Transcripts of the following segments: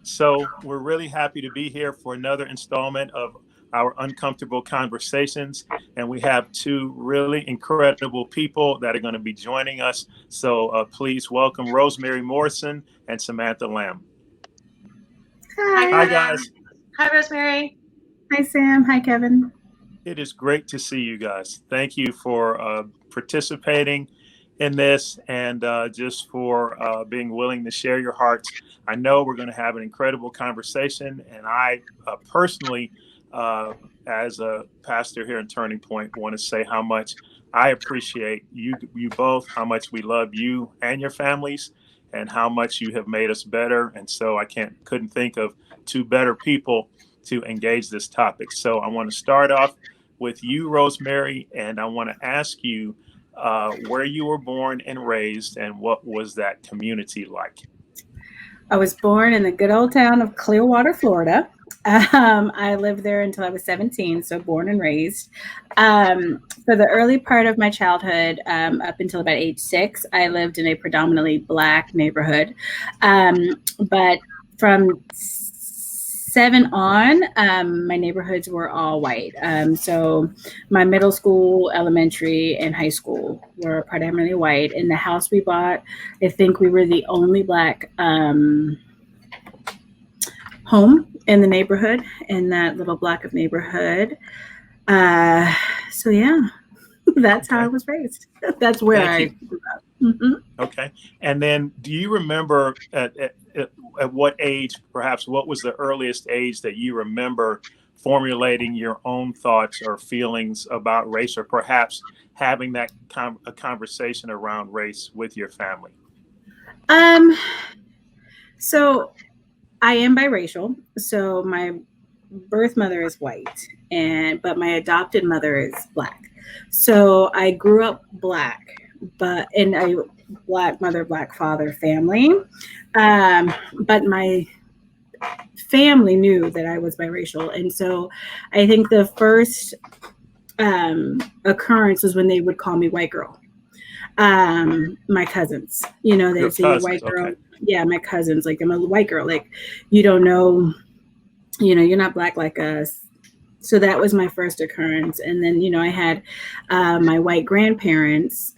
So we're really happy to be here for another installment of our uncomfortable conversations. And we have two really incredible people that are going to be joining us. So please welcome Rosemary Morrison and Samantha Lamb. Hi, Hi, Hi. Kevin. guys. Hi, Rosemary. Hi, Sam. Hi, Kevin. It is great to see you guys. Thank you for participating in this and just for being willing to share your hearts. I know we're going to have an incredible conversation, and I personally, as a pastor here in Turning Point, want to say how much I appreciate you both, how much we love you and your families, and how much you have made us better. And so I couldn't think of two better people to engage this topic. So I want to start off with you, Rosemary, and I want to ask you where you were born and raised, and what was that community like? I was born in the good old town of Clearwater, Florida. I lived there until I was 17, so born and raised. For the early part of my childhood, up until about age 6, I lived in a predominantly black neighborhood. But from 7 on, my neighborhoods were all white. So my middle school, elementary, and high school were predominantly white. In the house we bought, I think we were the only black home in the neighborhood, in that little block of neighborhood. So yeah, that's how I Okay, was raised. That's where thank I you. grew up. Hmm. Okay, and then do you remember at what age, perhaps, what was the earliest age that you remember formulating your own thoughts or feelings about race, or perhaps having a conversation around race with your family? Um, so I am biracial. So my birth mother is white, and but my adopted mother is black. So I grew up black, but in a black mother, black father family. But my family knew that I was biracial, and so I think the first occurrence was when they would call me white girl. My cousins, Your they'd say you're cousins, white girl. okay. Yeah, my cousins, like I'm a white girl, like you don't know, you're not black like us. So that was my first occurrence. And then, I had my white grandparents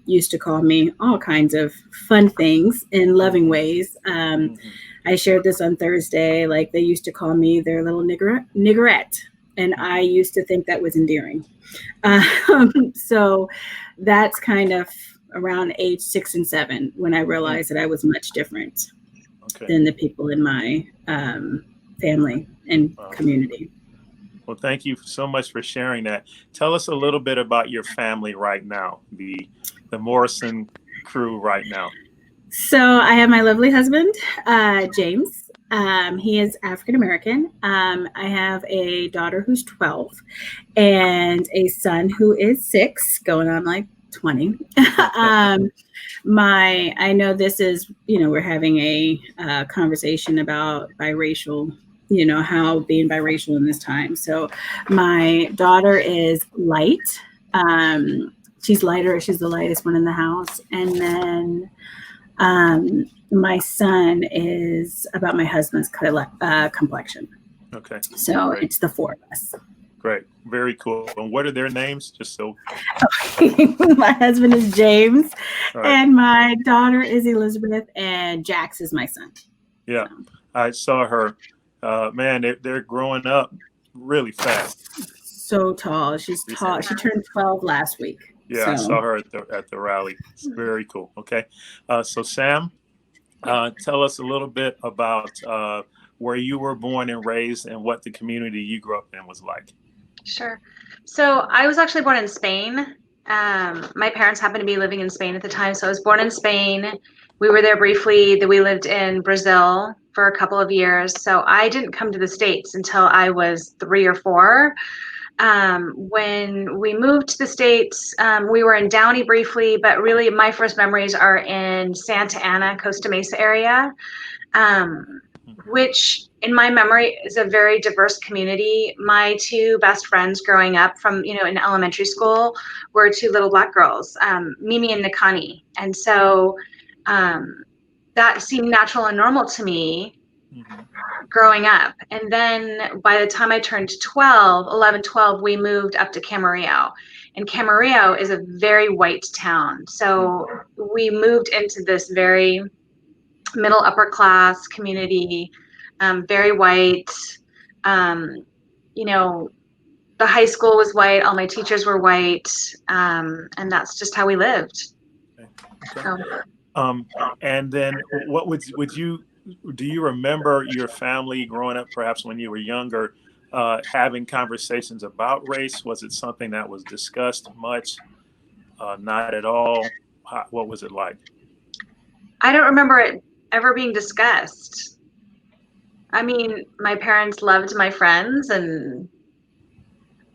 used to call me all kinds of fun things in loving Hmm. ways. Hmm. I shared this on Thursday. Like they used to call me their little niggerette. And I Hmm. used to think that was endearing. So that's kind of around age 6 and 7 when I realized that I was much different Okay. than the people in my family and Wow. community. Well, thank you so much for sharing that. Tell us a little bit about your family right now, the Morrison crew right now. So I have my lovely husband, James. He is African American. I have a daughter who's 12 and a son who is 6, going on like 20. um, I know this is, we're having a conversation about biracial, how being biracial in this time. So my daughter is light. Um, she's lighter. She's the lightest one in the house. And then my son is about my husband's complexion. Okay, So great, it's the 4 of us. great, very cool. And what are their names? Just so, My husband is James, all right, and my daughter is Elizabeth, and Jax is my son. yeah, So I saw her. Man, they're growing up really fast so tall. She's tall. recently. She turned 12 last week. Yeah, I So saw her at the rally. It's very cool. Okay, so Sam, tell us a little bit about where you were born and raised, and what the community you grew up in was like. Sure. So I was actually born in Spain. My parents happened to be living in Spain at the time. So I was born in Spain. We were there briefly. Then we lived in Brazil for a couple of years. So I didn't come to the States until I was 3 or 4. When we moved to the States, we were in Downey briefly, but really my first memories are in Santa Ana, Costa Mesa area, um, Mhm. which in my memory is a very diverse community. My two best friends growing up from, in elementary school were two little black girls, Mimi and Nikani. And so um, that seemed natural and normal to me. growing up. And then by the time I turned 12, we moved up to Camarillo. And Camarillo is a very white town. So we moved into this very middle upper class community, very white. You know, the high school was white, all my teachers were white, and that's just how we lived. Okay. And then what do you remember your family growing up, perhaps when you were younger, having conversations about race? Was it something that was discussed much? Not at all? What was it like? I don't remember it ever being discussed. I mean, my parents loved my friends, and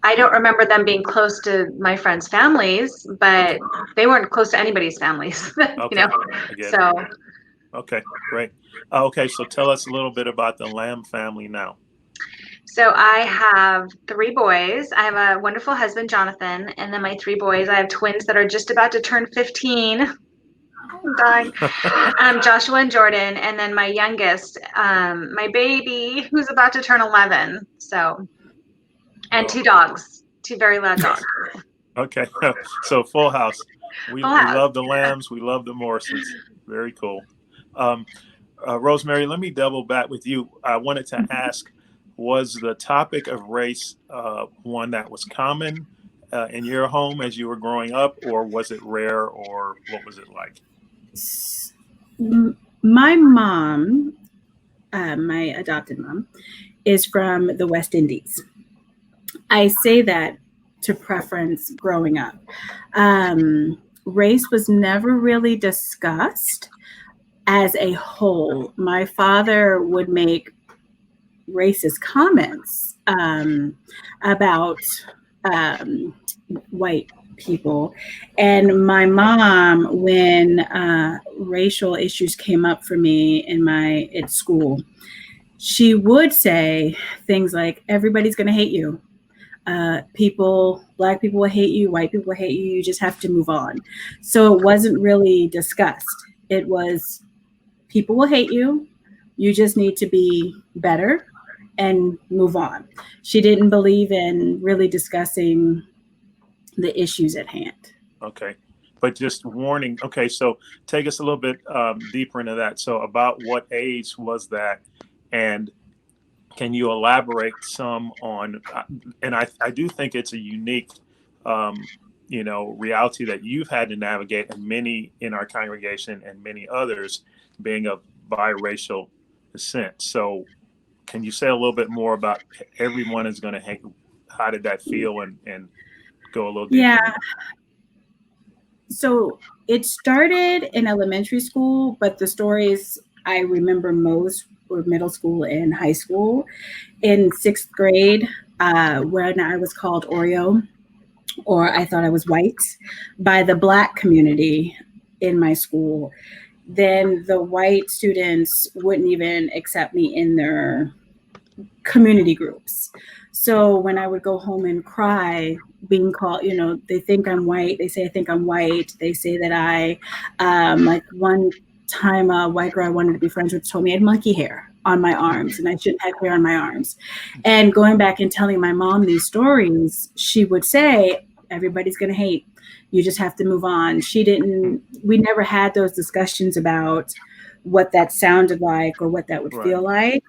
I don't remember them being close to my friends' families, but they weren't close to anybody's families, Okay. you know? So. Okay, great. Okay, so tell us a little bit about the Lamb family now. So I have 3 boys. I have a wonderful husband, Jonathan, and then my 3 boys. I have twins that are just about to turn 15. I'm dying. Joshua and Jordan, and then my youngest, my baby, who's about to turn 11. So, and 2 dogs, 2 very loud dogs. Okay, so full house. We house. Love the Lambs. We love the Morrisons. Very cool. Rosemary, let me double back with you. I wanted to ask, was the topic of race one that was common in your home as you were growing up, or was it rare, or what was it like? My mom, my adopted mom, is from the West Indies. I say that to preference growing up. Race was never really discussed as a whole. My father would make racist comments about white people. And my mom, when racial issues came up for me at school, she would say things like, everybody's going to hate you. Black people will hate you, white people will hate you, you just have to move on. So it wasn't really discussed. It was, people will hate you, you just need to be better and move on. She didn't believe in really discussing the issues at hand. Okay, but just warning. Okay, so take us a little bit deeper into that. So about what age was that? And can you elaborate some on, and I do think it's a unique, reality that you've had to navigate, and many in our congregation and many others being of biracial descent. So can you say a little bit more about everyone is going to hate? How did that feel, and go a little deeper? Yeah. So it started in elementary school, but the stories I remember most were middle school and high school. In 6th grade, when I was called Oreo, or I thought I was white, by the Black community in my school, then the white students wouldn't even accept me in their community groups. So when I would go home and cry, being called, they think I'm white. They say I think I'm white. They say that I, like one time a white girl I wanted to be friends with told me I had monkey hair on my arms and I shouldn't have hair on my arms. And going back and telling my mom these stories, she would say, everybody's going to hate. You just have to move on. We never had those discussions about what that sounded like or what that would feel like.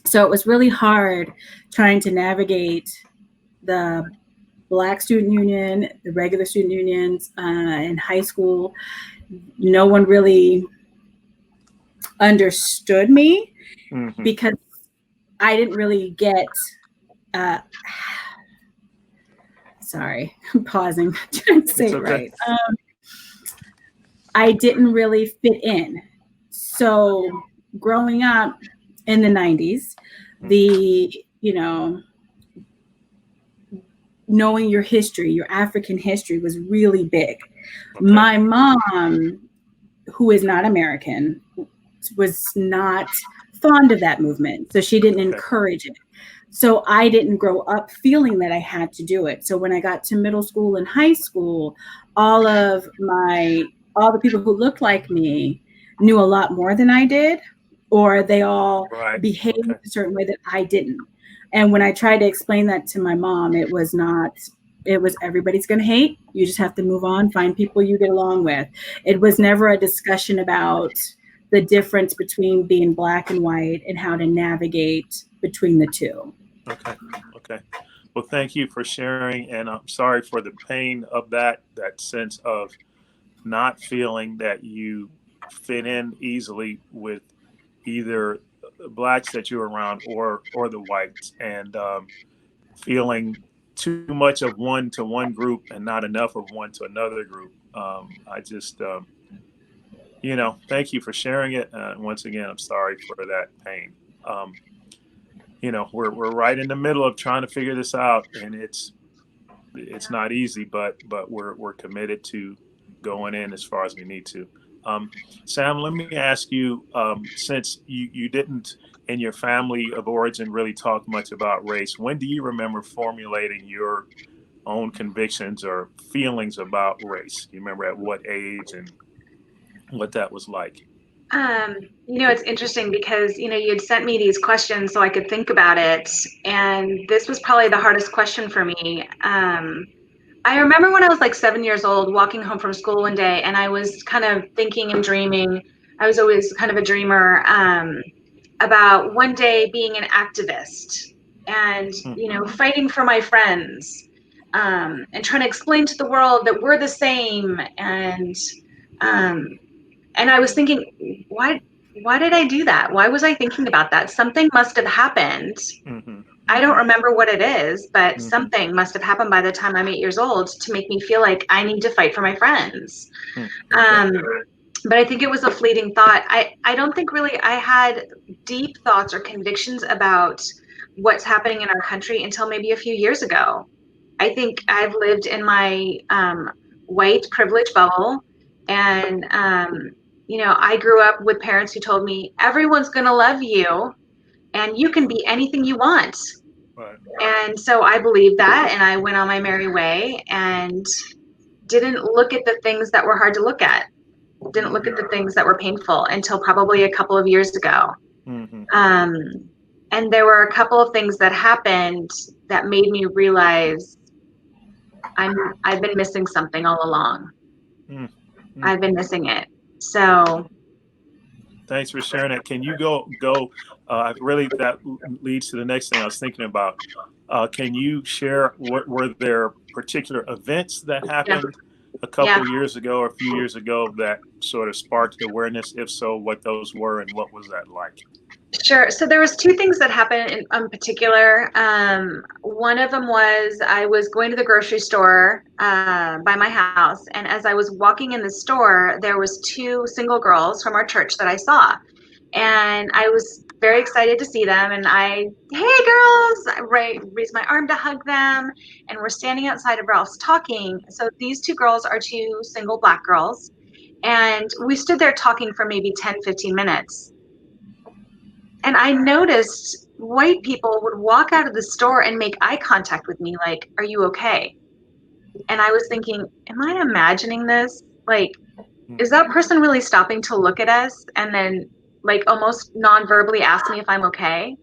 So it was really hard trying to navigate the Black student union, the regular student unions in high school. No one really understood me because I didn't really get, sorry, I'm pausing, trying to say it right. I didn't really fit in. So growing up in the 90s, knowing your history, your African history was really big. Okay. My mom, who is not American, was not fond of that movement. So she didn't encourage it. So I didn't grow up feeling that I had to do it. So when I got to middle school and high school, all the people who looked like me knew a lot more than I did. or they all Right. behaved Okay. a certain way that I didn't. And when I tried to explain that to my mom, it was everybody's going to hate. You just have to move on, find people you get along with. It was never a discussion about the difference between being black and white and how to navigate between the two. Okay. Okay. Well, thank you for sharing, and I'm sorry for the pain of that sense of not feeling that you fit in easily with either the blacks that you're around or the whites, and feeling too much of one to one group and not enough of one to another group. I just, thank you for sharing it. Once again, I'm sorry for that pain. We're right in the middle of trying to figure this out, and it's not easy, but we're committed to going in as far as we need to. Sam, let me ask you, since you didn't in your family of origin really talk much about race, when do you remember formulating your own convictions or feelings about race? Do you remember at what age and what that was like? It's interesting because, you'd sent me these questions so I could think about it. And this was probably the hardest question for me. I remember when I was like 7 years old, walking home from school one day, and I was kind of thinking and dreaming. I was always kind of a dreamer, about one day being an activist and, fighting for my friends, and trying to explain to the world that we're the same. And I was thinking, why did I do that? Why was I thinking about that? Something must have happened. Mm-hmm. I don't remember what it is, but Mm-hmm. something must have happened by the time I'm 8 years old to make me feel like I need to fight for my friends. Okay. But I think it was a fleeting thought. I don't think really I had deep thoughts or convictions about what's happening in our country until maybe a few years ago. I think I've lived in my white privilege bubble, and I grew up with parents who told me everyone's going to love you and you can be anything you want. Right. And so I believed that, and I went on my merry way and didn't look at the things that were hard to look at, didn't look at the things that were painful until probably a couple of years ago. Mm-hmm. And there were a couple of things that happened that made me realize I've been missing something all along. Mm-hmm. I've been missing it. So thanks for sharing that. Can you go? Really, that leads to the next thing I was thinking about. Can you share what were there particular events that happened a couple of years ago or a few years ago that sort of sparked awareness? If so, what those were and what was that like? Sure. So there was two things that happened in particular. One of them was I was going to the grocery store by my house, and as I was walking in the store, there was two single girls from our church that I saw, and I was very excited to see them. And hey girls, I raised my arm to hug them, and we're standing outside of our house talking. So these two girls are two single black girls, and we stood there talking for maybe 10-15 minutes. And I noticed white people would walk out of the store and make eye contact with me, like, "Are you okay?" And I was thinking, am I imagining this? Like, is that person really stopping to look at us and then, like, almost non-verbally ask me if I'm okay?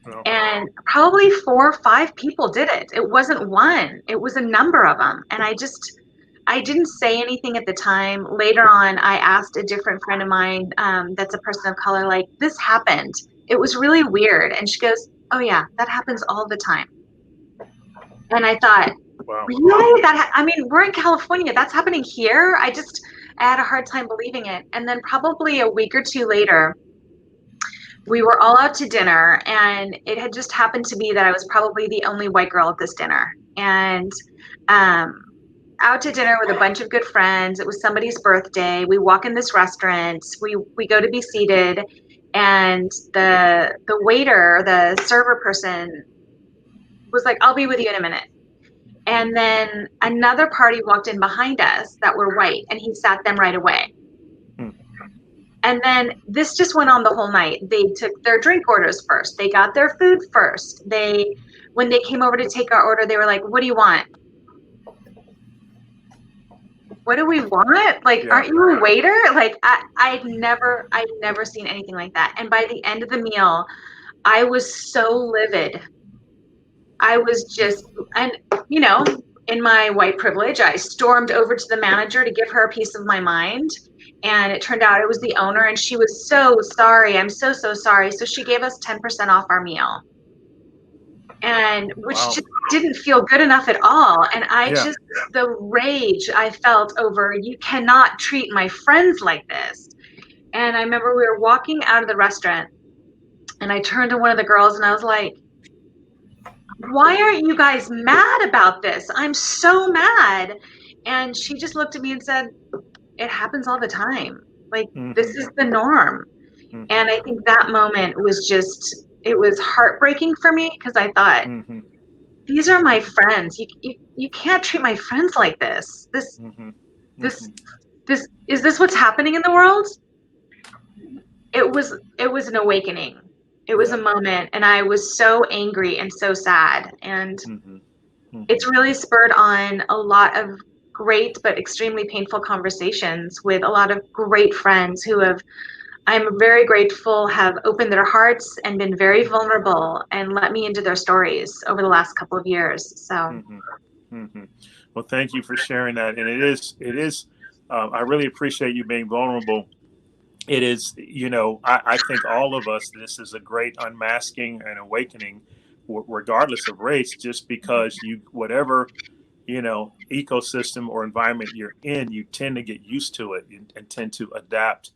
No. And probably 4 or 5 people did it. It wasn't one, it was a number of them. And I didn't say anything at the time. Later on, I asked a different friend of mine that's a person of color, like, this happened. It was really weird. And she goes, oh, yeah, that happens all the time. And I thought, Wow. really? I mean, we're in California. That's happening here? I had a hard time believing it. And then probably a week or two later, we were all out to dinner, and it had just happened to be that I was probably the only white girl at this dinner. And out to dinner with a bunch of good friends. It was somebody's birthday. We walk in this restaurant. We go to be seated, and the waiter, the server person, was like, "I'll be with you in a minute." And then another party walked in behind us that were white, and he sat them right away. And then this just went on the whole night. They took their drink orders first. They got their food first. When they came over to take our order, they were like, "What do you want?" what do we want? Like, Yeah. aren't you a waiter? Like, I'd never seen anything like that. And by the end of the meal, I was so livid. I was just, and you know, in my white privilege, I stormed over to the manager to give her a piece of my mind. And it turned out it was the owner, and she was so sorry. I'm so, so sorry. So she gave us 10% off our meal. And which Wow. just didn't feel good enough at all. And I Yeah. just, the rage I felt over, you cannot treat my friends like this. And I remember we were walking out of the restaurant, and I turned to one of the girls and I was like, why aren't you guys mad about this? I'm so mad. And she just looked at me and said, it happens all the time. Like, this is the norm. And I think that moment was just, it was heartbreaking for me, because I thought, these are my friends. You can't treat my friends like this. This is this what's happening in the world? It was an awakening. It was a moment, and I was so angry and so sad. And it's really spurred on a lot of great but extremely painful conversations with a lot of great friends who have, I'm very grateful, have opened their hearts and been very vulnerable and let me into their stories over the last couple of years. So. Well, thank you for sharing that. And it is, I really appreciate you being vulnerable. It is, I think all of us, this is a great unmasking and awakening, regardless of race, just because whatever, ecosystem or environment you're in, you tend to get used to it and tend to adapt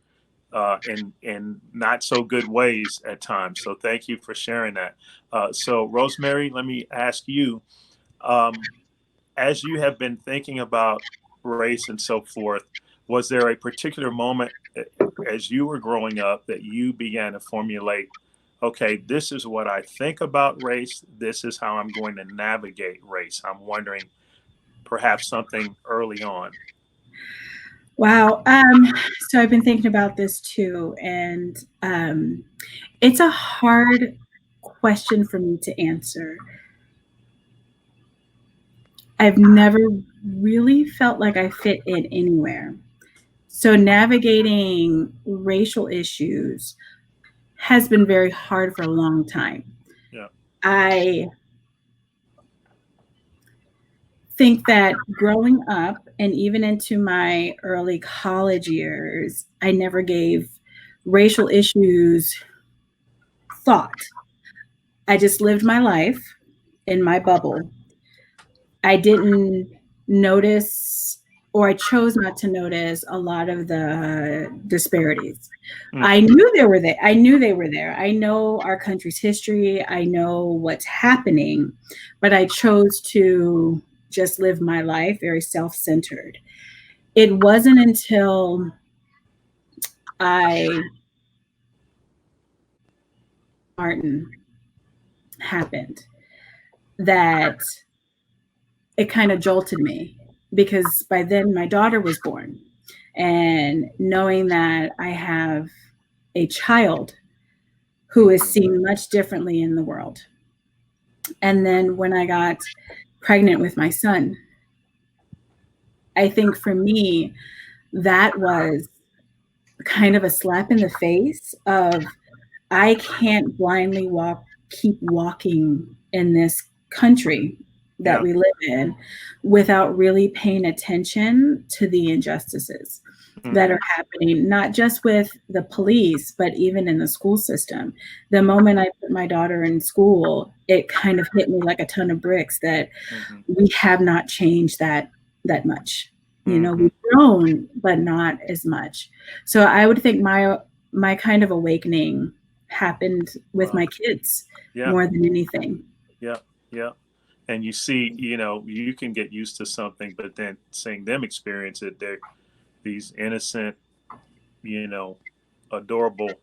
in not so good ways at times. So thank you for sharing that. So Rosemary, let me ask you, as you have been thinking about race and so forth, was there a particular moment as you were growing up that you began to formulate, okay, this is what I think about race, this is how I'm going to navigate race? I'm wondering, perhaps something early on. Wow. So I've been thinking about this too, and it's a hard question for me to answer. I've never really felt like I fit in anywhere. So navigating racial issues has been very hard for a long time. Yeah. I think that growing up and even into my early college years, I never gave racial issues thought. I just lived my life in my bubble. I didn't notice, or I chose not to notice, a lot of the disparities. I knew they were there. I know our country's history. I know what's happening, but I chose to just live my life very self-centered. It wasn't until Martin happened that it kind of jolted me, because by then my daughter was born, and knowing that I have a child who is seen much differently in the world. And then when I got pregnant with my son, I think for me, that was kind of a slap in the face of, I can't blindly keep walking in this country that we live in without really paying attention to the injustices that are happening, not just with the police, but even in the school system. The moment I put my daughter in school, it kind of hit me like a ton of bricks that we have not changed that much. We've grown, but not as much. So I would think my kind of awakening happened with my kids more than anything. Yeah. And you see, you can get used to something, but then seeing them experience it, they're these innocent, adorable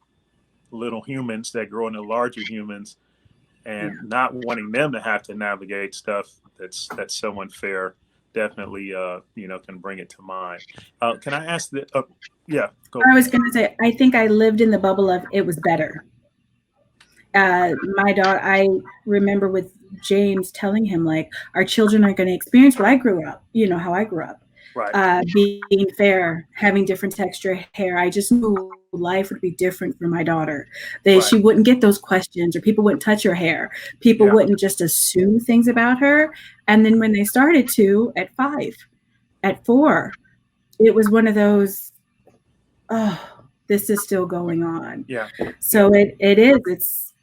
little humans that grow into larger humans, and not wanting them to have to navigate stuff that's so unfair definitely, can bring it to mind. Can I ask that? Go. I was going to say, I think I lived in the bubble of it was better. My daughter, I remember with James telling him, like, our children are going to experience what I grew up, how I grew up. Right. Being fair, having different texture hair. I just knew life would be different for my daughter. Right. She wouldn't get those questions, or people wouldn't touch her hair. People Yeah. wouldn't just assume things about her. And then when they started to, at 5, at 4, it was one of those, oh, this is still going on. Yeah. So it is. It's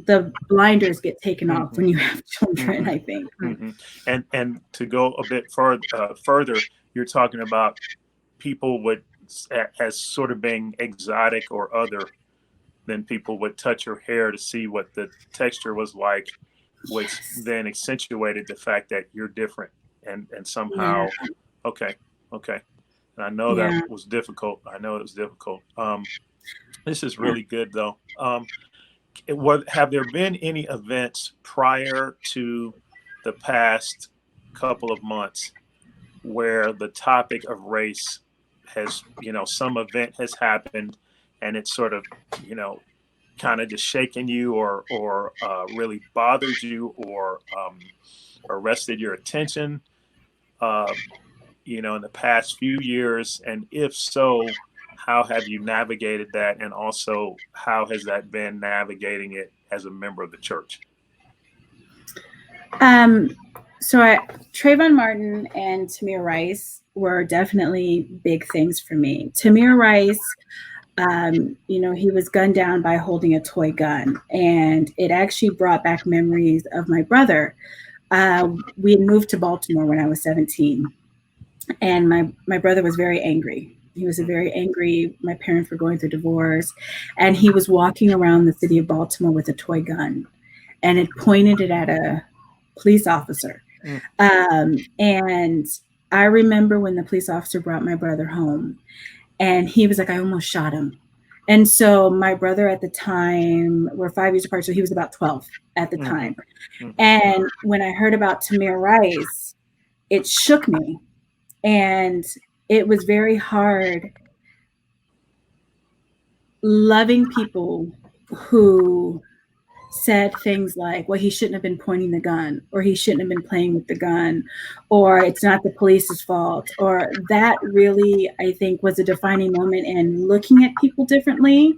the blinders get taken off Mm-hmm. when you have children, Mm-hmm. I think. Mm-hmm. And to go a bit further, you're talking about people would as sort of being exotic or other, then people would touch your hair to see what the texture was like, which Yes. then accentuated the fact that you're different and somehow, Yeah. okay, okay. And I know that Yeah. was difficult. I know it was difficult. This is Yeah. really good though. Have there been any events prior to the past couple of months where the topic of race has, some event has happened and it's sort of, kind of just shaken you or really bothered you or arrested your attention, uh, in the past few years? And if so, how have you navigated that? And also, how has that been navigating it as a member of the church? So Trayvon Martin and Tamir Rice were definitely big things for me. Tamir Rice, he was gunned down by holding a toy gun, and it actually brought back memories of my brother. We had moved to Baltimore when I was 17, and my brother was very angry. He was a very angry. My parents were going through divorce, and he was walking around the city of Baltimore with a toy gun, and it pointed it at a police officer. And I remember when the police officer brought my brother home, and he was like, I almost shot him. And so my brother at the time, we're 5 years apart, so he was about 12 at the time. And when I heard about Tamir Rice, it shook me. And it was very hard loving people who said things like, well, he shouldn't have been pointing the gun, or he shouldn't have been playing with the gun, or it's not the police's fault. Or that really, I think, was a defining moment in looking at people differently,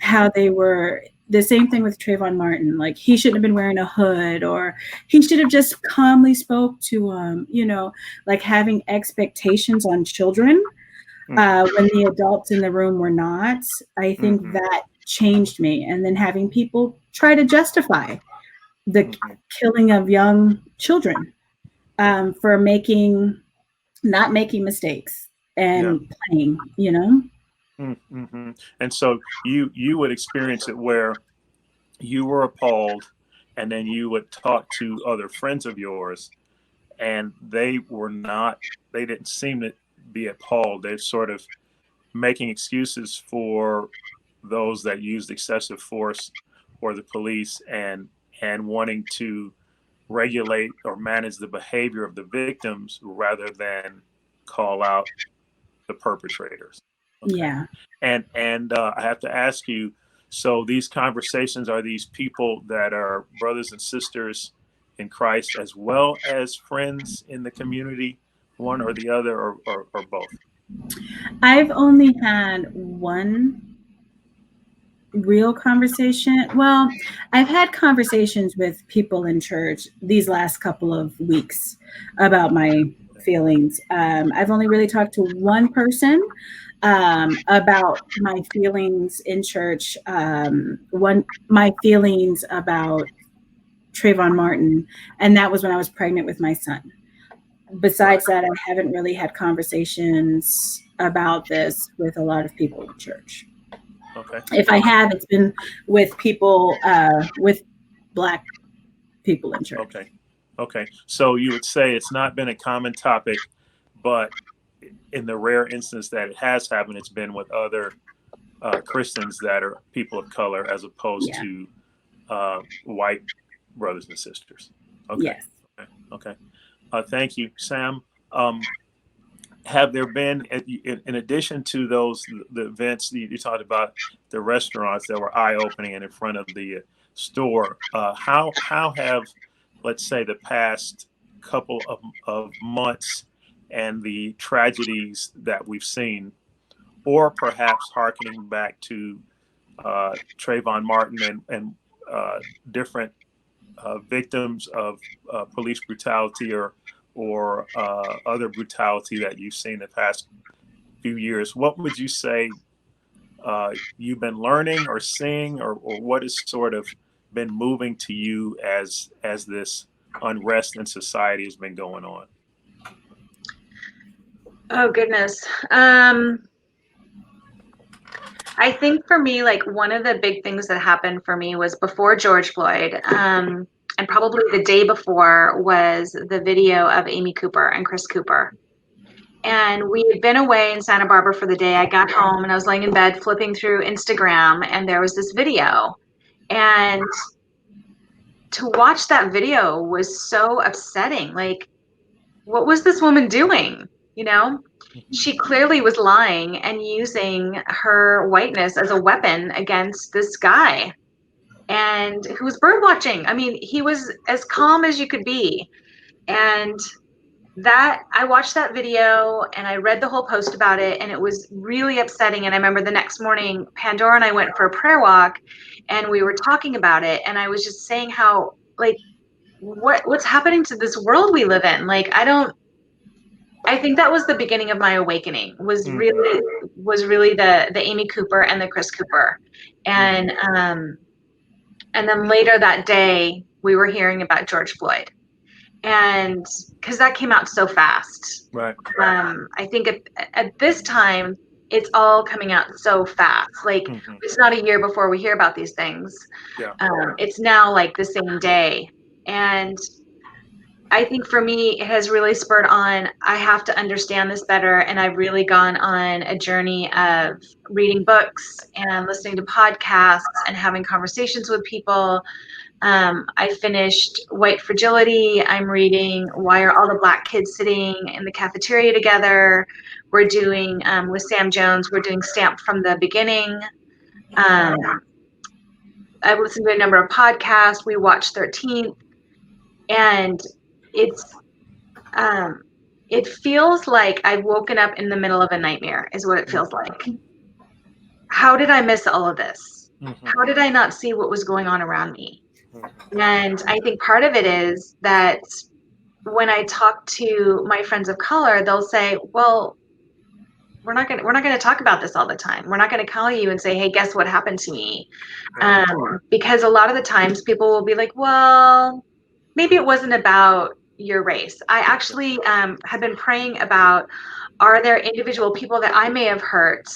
how they were. The same thing with Trayvon Martin, like he shouldn't have been wearing a hood, or he should have just calmly spoke to him, like having expectations on children when the adults in the room were not. I think that changed me. And then having people try to justify the killing of young children for not making mistakes and playing, And so you would experience it where you were appalled, and then you would talk to other friends of yours, and they didn't seem to be appalled. They're sort of making excuses for those that used excessive force or the police, and wanting to regulate or manage the behavior of the victims rather than call out the perpetrators. Okay. Yeah. And I have to ask you, so these conversations, are these people that are brothers and sisters in Christ as well as friends in the community, one or the other, or both? I've only had one real conversation. Well, I've had conversations with people in church these last couple of weeks about my feelings. I've only really talked to one person about my feelings in church. My feelings about Trayvon Martin, and that was when I was pregnant with my son. Besides that, I haven't really had conversations about this with a lot of people in church. Okay. If I have, it's been with people, with Black people in church. Okay. So you would say it's not been a common topic, but in the rare instance that it has happened, it's been with other Christians that are people of color, as opposed to white brothers and sisters. Okay. Yes. Okay. Thank you, Sam. Have there been, in addition to the events you talked about, the restaurants that were eye-opening and in front of the store, how have, let's say, the past couple of months and the tragedies that we've seen, or perhaps hearkening back to Trayvon Martin and different victims of police brutality or other brutality that you've seen the past few years. What would you say you've been learning or seeing, or what has sort of been moving to you as this unrest in society has been going on? Oh goodness. I think for me, like one of the big things that happened for me was before George Floyd, and probably the day before was the video of Amy Cooper and Chris Cooper. And we had been away in Santa Barbara for the day. I got home and I was laying in bed flipping through Instagram, and there was this video. And to watch that video was so upsetting. Like, what was this woman doing? You know, she clearly was lying and using her whiteness as a weapon against this guy, and who was bird watching. I mean, he was as calm as you could be. And that, I watched that video and I read the whole post about it, and it was really upsetting. And I remember the next morning, Pandora and I went for a prayer walk, and we were talking about it, and I was just saying how, like, what's happening to this world we live in? Like, I think that was the beginning of my awakening, was really the Amy Cooper and the Chris Cooper. And then later that day we were hearing about George Floyd, and because that came out so fast. Right. I think at this time it's all coming out so fast. Like, it's not a year before we hear about these things. Yeah. It's now like the same day. And I think for me, it has really spurred on, I have to understand this better. And I've really gone on a journey of reading books and listening to podcasts and having conversations with people. I finished White Fragility. I'm reading Why Are All the Black Kids Sitting in the Cafeteria Together? We're doing, with Sam Jones, we're doing Stamped from the Beginning. I've listened to a number of podcasts. We watched 13th. And it feels like I've woken up in the middle of a nightmare, is what it feels like. How did I miss all of this? How did I not see what was going on around me? And I think part of it is that when I talk to my friends of color, they'll say, well, we're not going to talk about this all the time. We're not going to call you and say, hey, guess what happened to me? Because a lot of the times people will be like, well, maybe it wasn't about your race. I actually have been praying about, are there individual people that I may have hurt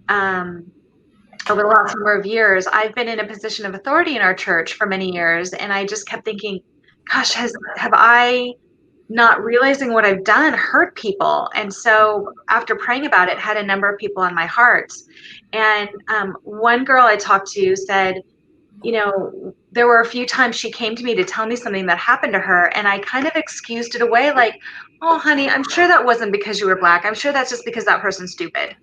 over the last number of years? I've been in a position of authority in our church for many years, and I just kept thinking, gosh, have I, not realizing what I've done, hurt people? And so after praying about it, had a number of people on my heart. And one girl I talked to said, you know, there were a few times she came to me to tell me something that happened to her, and I kind of excused it away, like, oh, honey, I'm sure that wasn't because you were Black. I'm sure that's just because that person's stupid.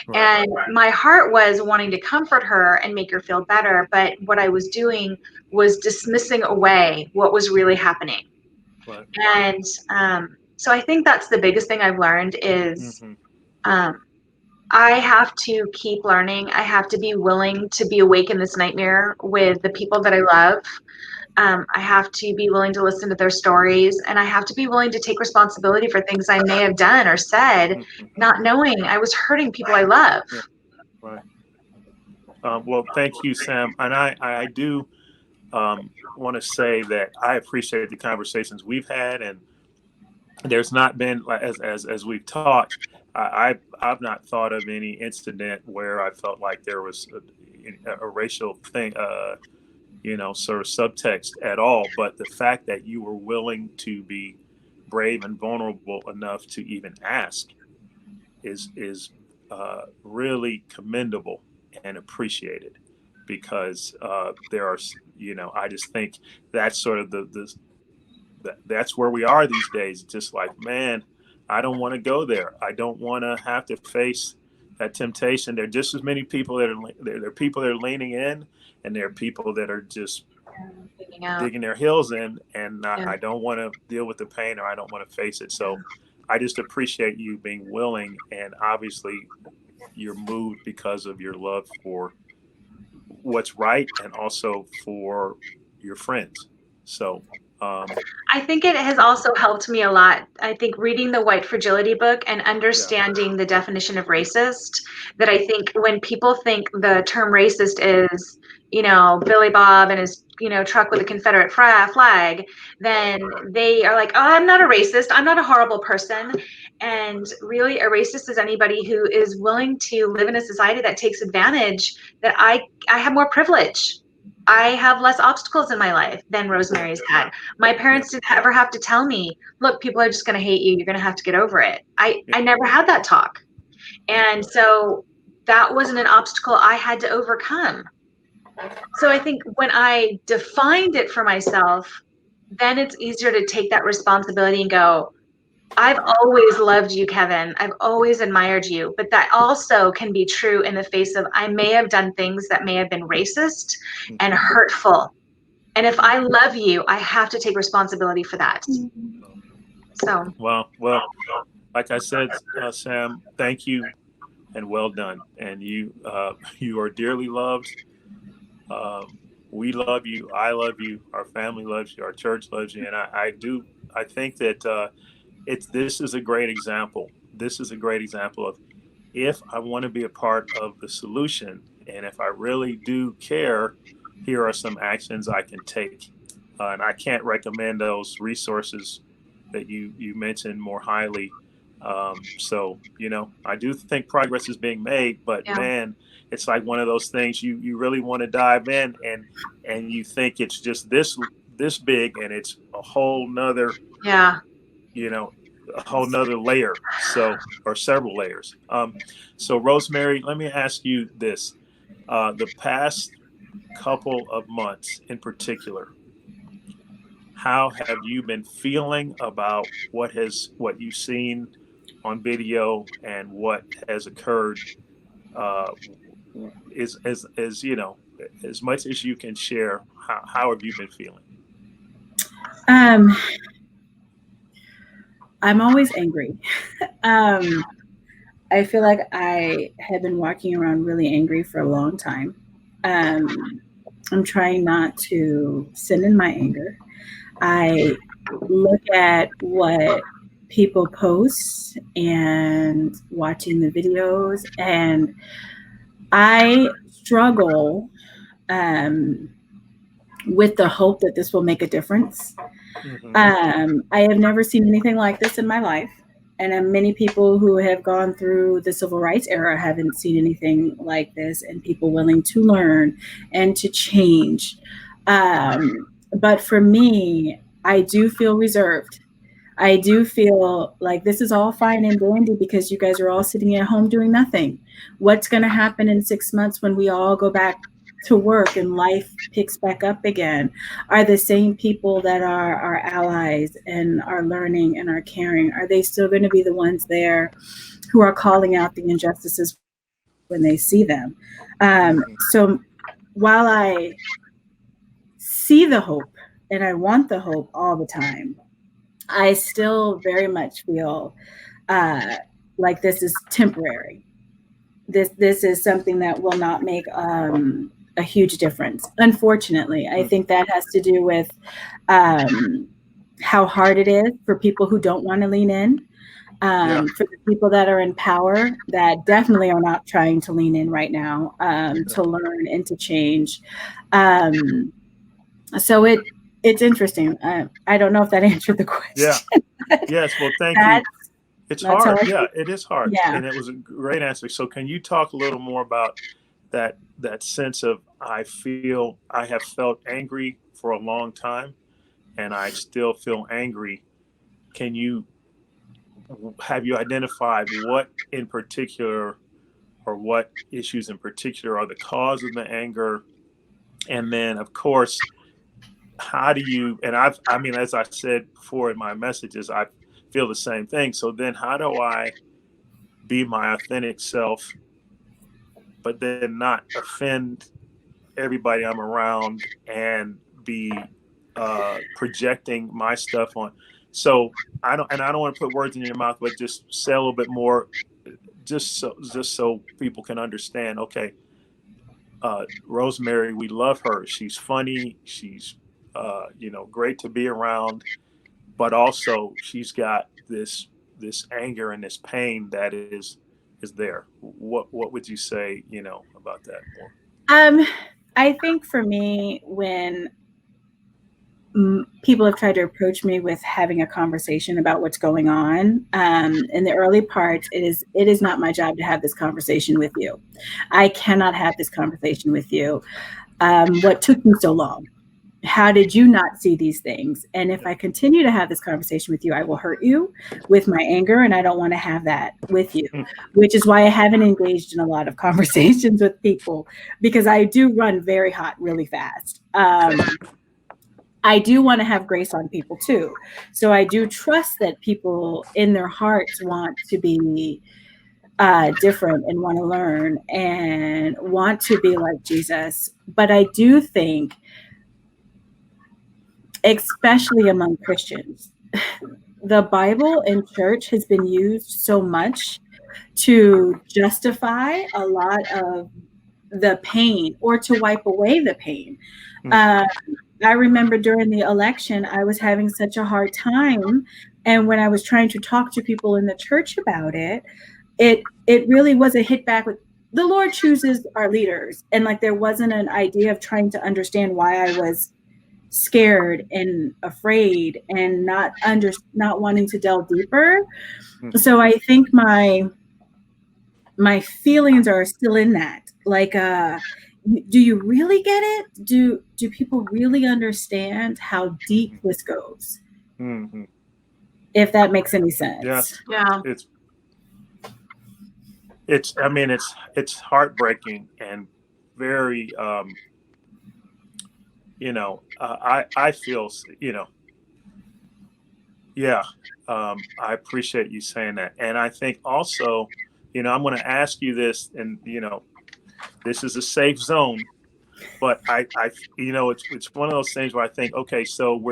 Right. And my heart was wanting to comfort her and make her feel better, but what I was doing was dismissing away what was really happening. Right. And so I think that's the biggest thing I've learned is I have to keep learning. I have to be willing to be awake in this nightmare with the people that I love. I have to be willing to listen to their stories, and I have to be willing to take responsibility for things I may have done or said, not knowing I was hurting people I love. Yeah. Right. Well, thank you, Sam. And I do want to say that I appreciate the conversations we've had, and there's not been, as we've talked, I've not thought of any incident where I felt like there was a racial thing, sort of subtext at all. But the fact that you were willing to be brave and vulnerable enough to even ask is really commendable and appreciated, because there are, I just think that's sort of that's where we are these days. Just like, man, I don't want to go there. I don't want to have to face that temptation. There are just as many people that are people that are leaning in, and there are people that are just digging their heels in. And I don't want to deal with the pain, or I don't want to face it. So I just appreciate you being willing, and obviously you're moved because of your love for what's right and also for your friends. So, I think it has also helped me a lot. I think reading the White Fragility book and understanding the definition of racist, that I think when people think the term racist is, Billy Bob and his, truck with a Confederate flag, then they are like, oh, I'm not a racist. I'm not a horrible person. And really, a racist is anybody who is willing to live in a society that takes advantage, that I have more privilege. I have less obstacles in my life than Rosemary's had. My parents didn't ever have to tell me, look, people are just going to hate you. You're going to have to get over it. I never had that talk. And so that wasn't an obstacle I had to overcome. So I think when I defined it for myself, then it's easier to take that responsibility and go, I've always loved you, Kevin. I've always admired you. But that also can be true in the face of, I may have done things that may have been racist and hurtful. And if I love you, I have to take responsibility for that. So. well, like I said, Sam, thank you and well done. And you are dearly loved. We love you. I love you. Our family loves you. Our church loves you. And I think that this is a great example. This is a great example of, if I want to be a part of the solution, and if I really do care, here are some actions I can take. And I can't recommend those resources that you mentioned more highly. So, I do think progress is being made, but man, it's like one of those things you really want to dive in, and you think it's just this big, and it's a whole nother, a whole nother layer. So, or several layers. So Rosemary, let me ask you this. The past couple of months in particular, how have you been feeling about what you've seen on video and what has occurred? As much as you can share, how have you been feeling? I'm always angry. I feel like I have been walking around really angry for a long time. I'm trying not to sit in my anger. I look at what people post and watching the videos, and I struggle with the hope that this will make a difference. I have never seen anything like this in my life. And many people who have gone through the civil rights era haven't seen anything like this, and people willing to learn and to change. But for me, I do feel reserved. I do feel like this is all fine and dandy because you guys are all sitting at home doing nothing. What's going to happen in 6 months when we all go back to work and life picks back up again? Are the same people that are our allies and are learning and are caring, are they still going to be the ones there who are calling out the injustices when they see them? So while I see the hope and I want the hope all the time, I still very much feel like this is temporary. This is something that will not make a huge difference. Unfortunately, I think that has to do with how hard it is for people who don't want to lean in, for the people that are in power that definitely are not trying to lean in right now to learn and to change. So it's interesting. I don't know if that answered the question. Yes. Well, thank you. It's hard. Yeah, it is hard. Yeah. And it was a great answer. So can you talk a little more about that sense of, I have felt angry for a long time and I still feel angry. Have you identified what in particular, or what issues in particular are the cause of the anger? And then of course, how do you, and as I said before in my messages, I feel the same thing. So then how do I be my authentic self, but then not offend everybody I'm around and be projecting my stuff on? So I don't want to put words in your mouth, but just say a little bit more, just so people can understand. Okay, Rosemary, we love her. She's funny. She's great to be around, but also she's got this anger and this pain that is there. What would you say, about that more? I think for me, when people have tried to approach me with having a conversation about what's going on, in the early parts, it is not my job to have this conversation with you. I cannot have this conversation with you. What took me so long? How did you not see these things? And if I continue to have this conversation with you, I will hurt you with my anger, and I don't want to have that with you, which is why I haven't engaged in a lot of conversations with people, because I do run very hot really fast. I do want to have grace on people too. So I do trust that people in their hearts want to be different and want to learn and want to be like Jesus. But I do think, especially among Christians, the Bible and church has been used so much to justify a lot of the pain or to wipe away the pain. I remember during the election, I was having such a hard time. And when I was trying to talk to people in the church about it, it really was a hit back with, the Lord chooses our leaders. And like, there wasn't an idea of trying to understand why I was scared and afraid and not wanting to delve deeper. So I think my feelings are still in that. Like, do you really get it? Do people really understand how deep this goes? Mm-hmm. If that makes any sense. Yes. Yeah. It's heartbreaking and very, I feel, I appreciate you saying that. And I think also, I'm going to ask you this, and, this is a safe zone, but it's one of those things where I think, okay, so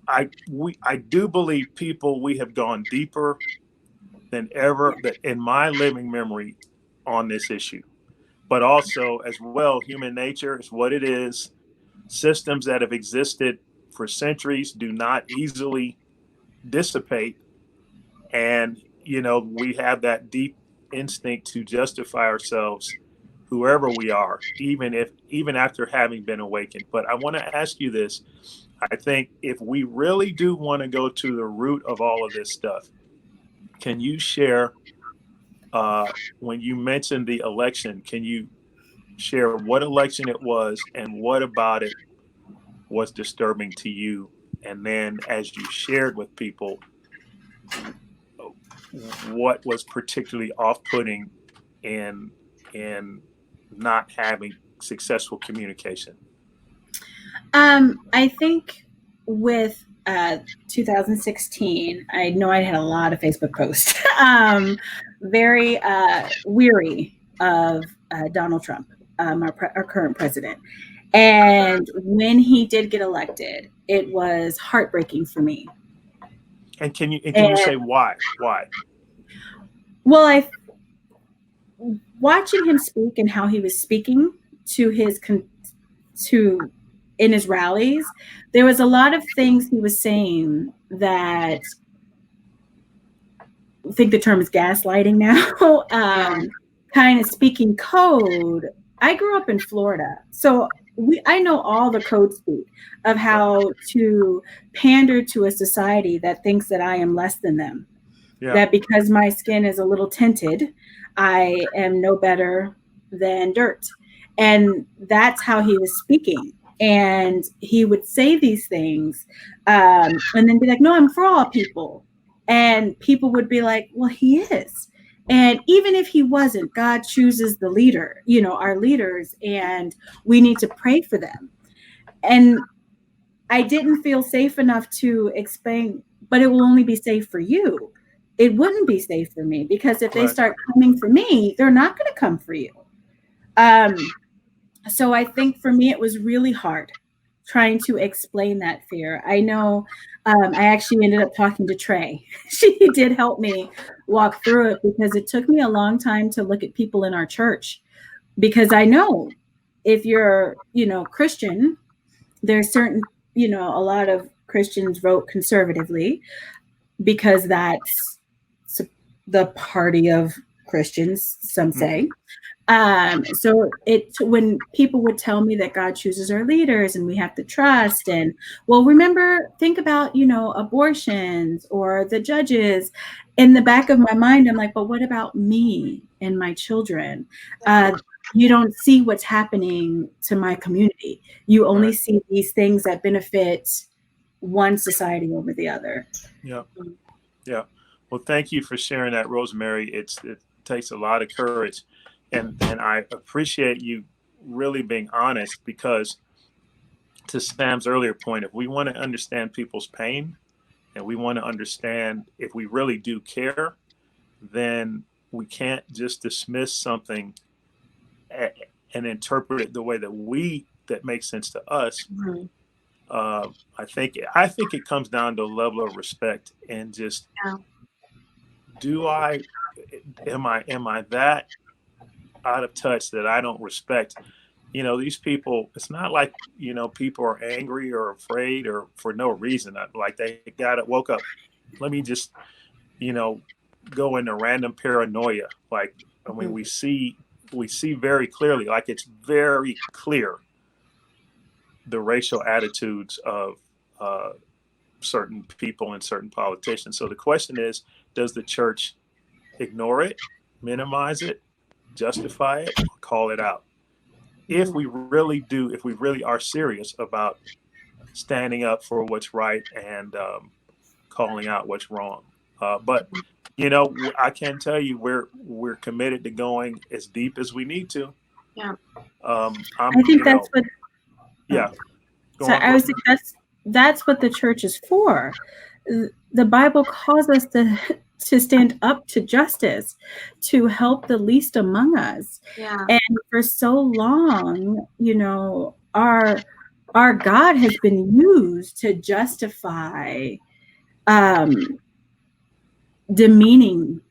I do believe we have gone deeper than ever in my living memory on this issue, but also as well, human nature is what it is. Systems that have existed for centuries do not easily dissipate. And, we have that deep instinct to justify ourselves, whoever we are, even after having been awakened. But I want to ask you this. I think if we really do want to go to the root of all of this stuff, can you share, when you mentioned the election, can you share what election it was and what about it was disturbing to you? And then as you shared with people, what was particularly off-putting in not having successful communication? I think with 2016, I know I had a lot of Facebook posts, very weary of Donald Trump, our current president. And when he did get elected, it was heartbreaking for me. And can you say why? Why? Well, watching him speak and how he was speaking to in his rallies, there was a lot of things he was saying that, I think the term is gaslighting now, kind of speaking code. I grew up in Florida, so I know all the code speak of how to pander to a society that thinks that I am less than them. Yeah. That because my skin is a little tinted, I am no better than dirt. And that's how he was speaking. And he would say these things and then be like, no, I'm for all people. And people would be like, well, he is. And even if he wasn't, God chooses the leader, our leaders, and we need to pray for them. And I didn't feel safe enough to explain, but it will only be safe for you. It wouldn't be safe for me, because if they start coming for me, they're not going to come for you. So I think for me, it was really hard trying to explain that fear. I know I actually ended up talking to Trey. She did help me walk through it because it took me a long time to look at people in our church, because I know if you're, Christian, there's certain, a lot of Christians vote conservatively because that's the party of Christians, some say. So when people would tell me that God chooses our leaders and we have to trust, and think about, abortions or the judges. In the back of my mind, I'm like, but what about me and my children? You don't see what's happening to my community. You only see these things that benefit one society over the other. Yeah. Yeah. Well, thank you for sharing that, Rosemary. It takes a lot of courage. And I appreciate you really being honest, because to Sam's earlier point, if we want to understand people's pain and we want to understand if we really do care, then we can't just dismiss something and interpret it the way that makes sense to us. Mm-hmm. I think it comes down to a level of respect and just, am I that out of touch that I don't respect, these people? It's not like, people are angry or afraid or for no reason. Like they woke up. Let me just, go into random paranoia. Like, I mean, we see very clearly, like it's very clear, the racial attitudes of certain people and certain politicians. So the question is, does the church ignore it, minimize it, justify it, or call it out? If we really are serious about standing up for what's right and calling out what's wrong. But I can tell you we're committed to going as deep as we need to. Yeah. I think that's what. Yeah. So I was thinking that's what the church is for. The Bible calls us to stand up to justice, to help the least among us. Yeah. And for so long, our God has been used to justify demeaning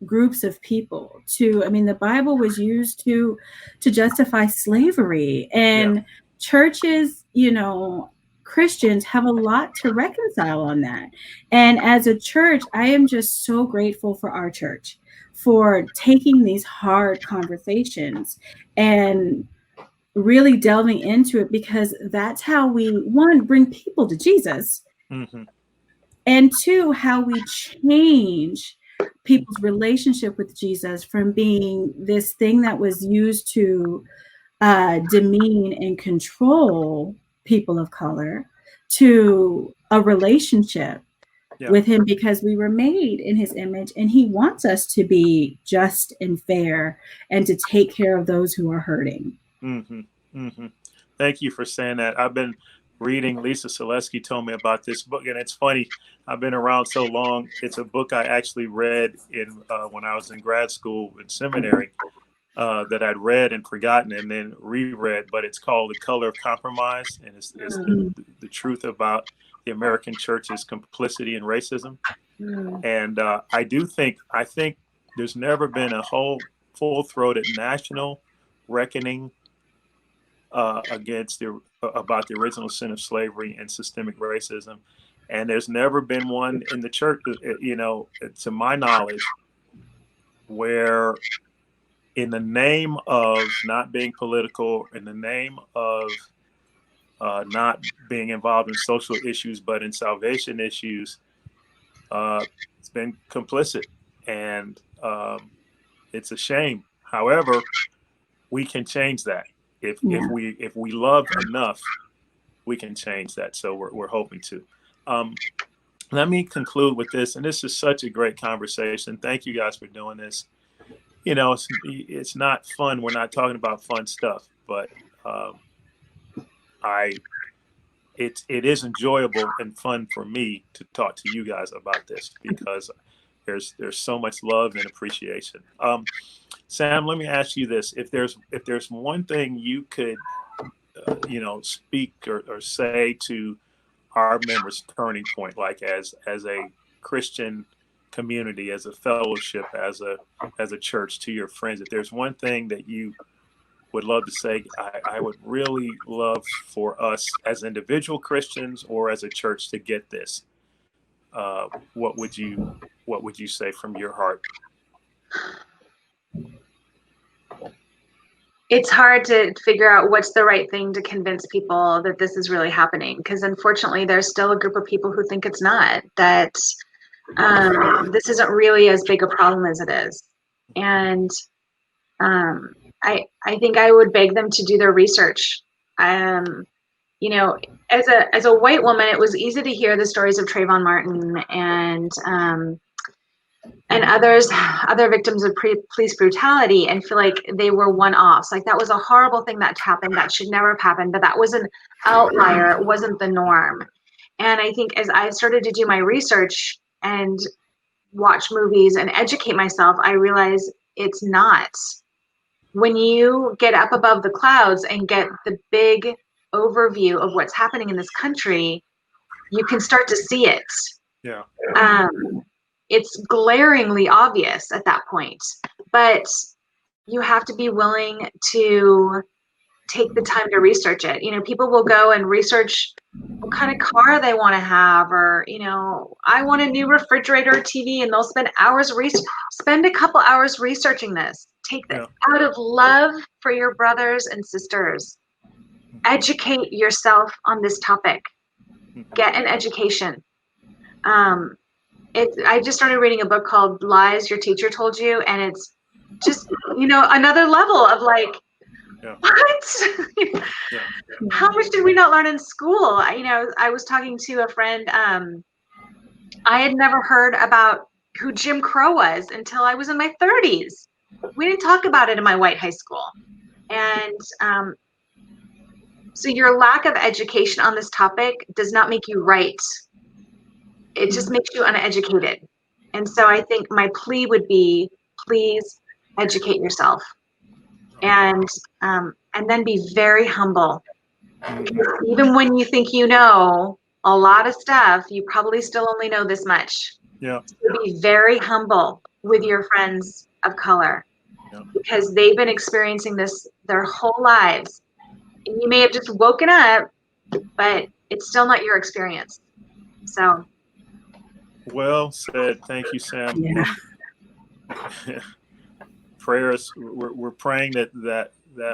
groups of people. The Bible was used to justify slavery, and churches, Christians have a lot to reconcile on that. And as a church, I am just so grateful for our church for taking these hard conversations and really delving into it, because that's how we, one, bring people to Jesus, and two, how we change people's relationship with Jesus from being this thing that was used to demean and control people of color to a relationship with him, because we were made in his image and he wants us to be just and fair and to take care of those who are hurting. Thank you for saying that. I've been reading, Lisa Selesky told me about this book, and it's funny, I've been around so long. It's a book I actually read when I was in grad school and seminary, that I'd read and forgotten and then reread, but it's called The Color of Compromise, and it's the truth about the American church's complicity in racism. And I think there's never been a whole full-throated national reckoning about the original sin of slavery and systemic racism. And there's never been one in the church, to my knowledge, where in the name of not being political, in the name of not being involved in social issues, but in salvation issues, it's been complicit. And it's a shame. However, we can change that. If we love enough, we can change that. So we're hoping to. Let me conclude with this, and this is such a great conversation. Thank you guys for doing this. It's not fun. We're not talking about fun stuff, but it is enjoyable and fun for me to talk to you guys about this, because there's so much love and appreciation. Sam, let me ask you this: if there's one thing you could speak or say to our members Turning Point, like as a Christian community, as a fellowship, as a church, to your friends, if there's one thing that you would love to say, I would really love for us as individual Christians or as a church to get this, what would you say from your heart? It's hard to figure out what's the right thing to convince people that this is really happening, because unfortunately there's still a group of people who think it's not, that this isn't really as big a problem as it is. And I think I would beg them to do their research. As a white woman, it was easy to hear the stories of Trayvon Martin and other victims of police brutality and feel like they were one-offs. Like, that was a horrible thing that happened. That should never have happened. But that was an outlier. It wasn't the norm. And I think as I started to do my research and watch movies and educate myself, I realized it's not. When you get up above the clouds and get the big overview of what's happening in this country, you can start to see it. Yeah. It's glaringly obvious at that point, but you have to be willing to take the time to research it. People will go and research what kind of car they want to have, or, I want a new refrigerator or TV, and they'll spend spend a couple hours researching this. Take this out of love for your brothers and sisters. Educate yourself on this topic. Get an education. I just started reading a book called Lies Your Teacher Told You, and it's just, another level of like, what? How much did we not learn in school? I was talking to a friend. I had never heard about who Jim Crow was until I was in my 30s. We didn't talk about it in my white high school. And so your lack of education on this topic does not make you right. It just makes you uneducated. And so I think my plea would be, please educate yourself, and then be very humble. Even when you think you know a lot of stuff, you probably still only know this much. Yeah. So be very humble with your friends of color, because they've been experiencing this their whole lives. And you may have just woken up, but it's still not your experience. So. Well said. Thank you, Sam. Yeah. Prayers. We're praying that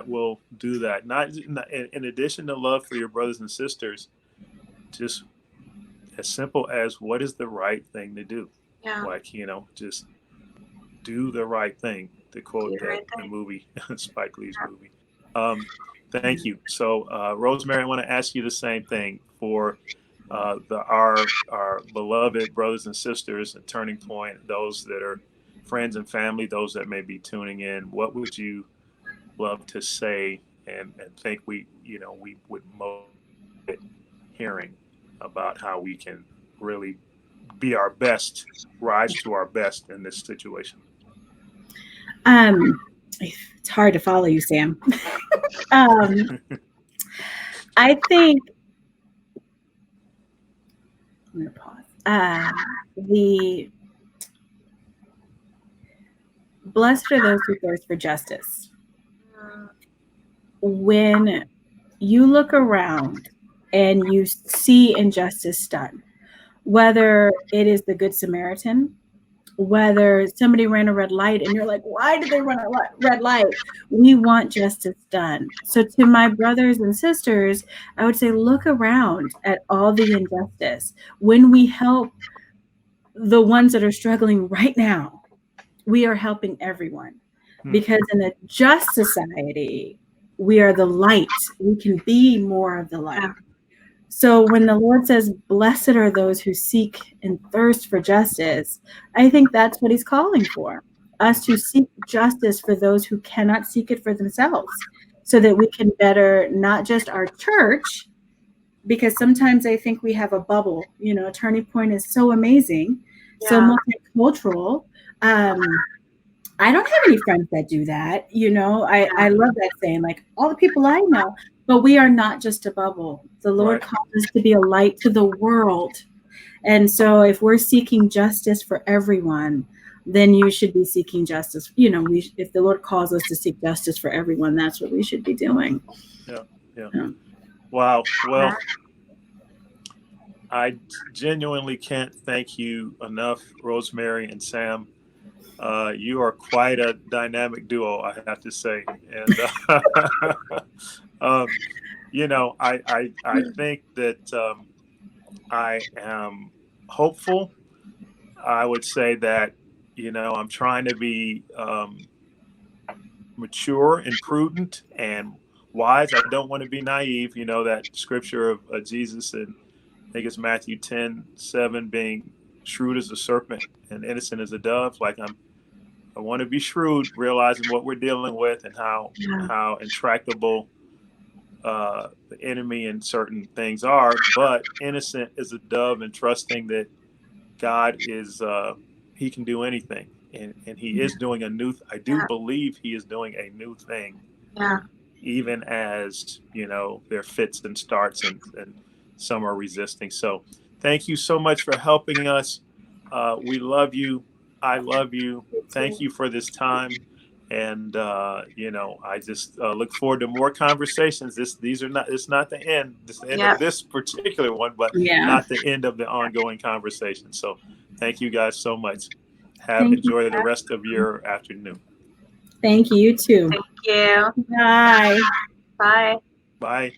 will do that. Not in addition to love for your brothers and sisters, just as simple as, what is the right thing to do? Yeah. Like, just do the right thing, to quote the movie, Spike Lee's movie. Thank you. So, Rosemary, I want to ask you the same thing for our beloved brothers and sisters at Turning Point, those that are friends and family, those that may be tuning in. What would you love to say and think we would most hearing about how we can really be our best, rise to our best in this situation? It's hard to follow you, Sam. I think I'm going to pause. The blessed are those who thirst for justice. When you look around and you see injustice done, whether it is the Good Samaritan, whether somebody ran a red light and you're like, why did they run a red light? We want justice done. So to my brothers and sisters, I would say, look around at all the injustice. When we help the ones that are struggling right now, we are helping everyone. Because in a just society, we are the light. We can be more of the light. So when the Lord says, blessed are those who seek and thirst for justice, I think that's what he's calling for, us to seek justice for those who cannot seek it for themselves, so that we can better not just our church, because sometimes I think we have a bubble. Turning Point is so amazing, so multicultural. I don't have any friends that do that. I love that saying, like all the people I know, but we are not just a bubble. The Lord Right. calls us to be a light to the world. And so if we're seeking justice for everyone, then you should be seeking justice. If the Lord calls us to seek justice for everyone, that's what we should be doing. Yeah. Yeah. Yeah. Wow. Well, I genuinely can't thank you enough, Rosemary and Sam. You are quite a dynamic duo, I have to say. And, I think that I am hopeful. I would say that, I'm trying to be mature and prudent and wise. I don't want to be naive. That scripture of Jesus, and I think it's Matthew 10:7, being shrewd as a serpent and innocent as a dove. Like I want to be shrewd, realizing what we're dealing with and how intractable the enemy and certain things are, but innocent as a dove and trusting that God is he can do anything, and he is doing I do believe he is doing a new thing. Yeah. Even as there are fits and starts, and some are resisting. So thank you so much for helping us. We love you. I love you. Thank you for this time. And I just look forward to more conversations. It's not the end. This is the end of this particular one, but not the end of the ongoing conversation. So thank you guys so much. Enjoy the rest of your afternoon. Thank you, you too. Thank you. Bye. Bye. Bye.